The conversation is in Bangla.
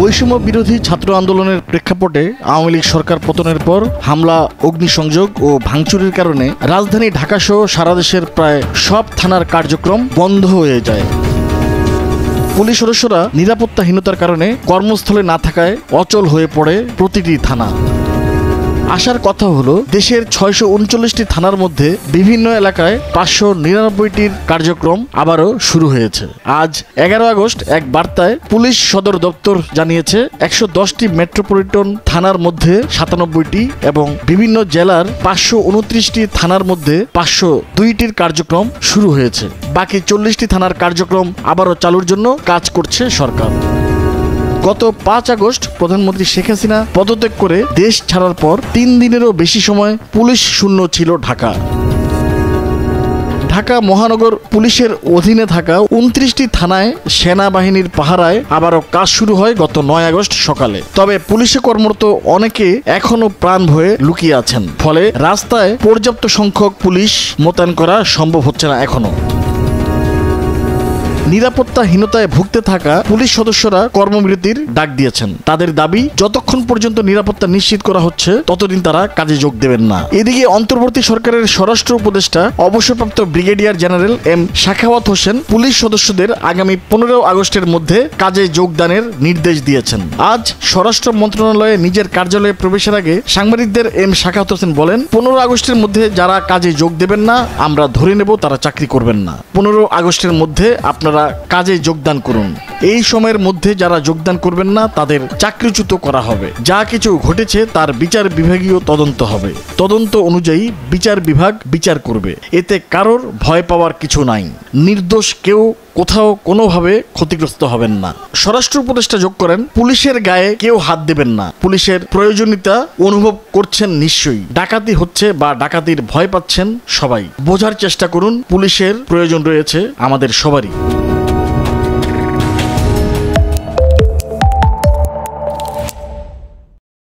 বৈষম্য বিরোধী ছাত্র আন্দোলনের প্রেক্ষাপটে আওয়ামী লীগ সরকার পতনের পর হামলা, অগ্নিসংযোগ ও ভাঙচুরের কারণে রাজধানী ঢাকাসহ সারা দেশের প্রায় সব থানার কার্যক্রম বন্ধ হয়ে যায়। পুলিশ সদস্যরা নিরাপত্তাহীনতার কারণে কর্মস্থলে না থাকায় অচল হয়ে পড়ে প্রতিটি থানা। আসার কথা হলো, দেশের ৬৩৯টি থানার মধ্যে বিভিন্ন এলাকায় ৫৯৯টির কার্যক্রম আবারও শুরু হয়েছে। আজ ১১ আগস্ট এক বার্তায় পুলিশ সদর দপ্তর জানিয়েছে ১১০টি মেট্রোপলিটন থানার মধ্যে ৯৭টি এবং বিভিন্ন জেলার ৫২৯টি থানার মধ্যে ৫০২টির কার্যক্রম শুরু হয়েছে। বাকি ৪০টি থানার কার্যক্রম আবারও চালুর জন্য কাজ করছে সরকার। গত ৫ আগস্ট প্রধানমন্ত্রী শেখ হাসিনা পদত্যাগ করে দেশ ছাড়ার পর ৩ দিনেরও বেশি সময় পুলিশ শূন্য ছিল ঢাকা। ঢাকা মহানগর পুলিশের অধীনে থাকা ২৯টি থানায় সেনাবাহিনীর পাহারায় আবারও কাজ শুরু হয় গত ৯ আগস্ট সকালে। তবে পুলিশে কর্মরত অনেকে এখনো প্রাণ ভয়ে লুকিয়ে আছেন, ফলে রাস্তায় পর্যাপ্ত সংখ্যক পুলিশ মোতায়েন করা সম্ভব হচ্ছে না এখনো। নিরাপত্তাহীনতায় ভুগতে থাকা পুলিশ সদস্যরা কর্মবিরতির ডাক দিয়েছেন। তাদের দাবি, যতক্ষণ পর্যন্ত নিরাপত্তা নিশ্চিত করা হচ্ছে ততদিন তারা কাজে যোগ দেবেন না। এদিকে অন্তর্বর্তী সরকারের স্বরাষ্ট্র উপদেষ্টা অবসরপ্রাপ্ত brigadier general M Sakhawat Hossain police সদস্যদের আগামী ১৫ আগস্টের মধ্যে কাজে যোগদানের নির্দেশ দিয়েছেন। আজ স্বরাষ্ট্র মন্ত্রণালয়ে নিজের কার্যালয়ে প্রবেশের আগে সাংবাদিকদের এম সাখাওয়াত হোসেন বলেন, ১৫ আগস্টের মধ্যে যারা কাজে যোগ দেবেন না আমরা ধরে নেব তারা চাকরি করবেন না। ১৫ আগস্টের মধ্যে আপনারা কাজে যোগদান করুন। এই সময়ের মধ্যে যারা যোগদান করবেন না তাদের চাকরিচ্যুত করা হবে। যা কিছু ঘটেছে তার বিচার বিভাগীয় তদন্ত হবে। তদন্ত অনুযায়ী বিচার বিভাগ বিচার করবে। এতে কারোর ভয় পাওয়ার কিছু নাই। নির্দোষ কেউ কোথাও কোনোভাবে ক্ষতিগ্রস্ত হবেন না। স্বরাষ্ট্র উপদেষ্টা যোগ করেন, পুলিশের গায়ে কেউ হাত দেবেন না। পুলিশের প্রয়োজনীয়তা অনুভব করছেন নিশ্চয়ই। ডাকাতি হচ্ছে বা ডাকাতির ভয় পাচ্ছেন সবাই। বোঝার চেষ্টা করুন, পুলিশের প্রয়োজন রয়েছে আমাদের সবারই।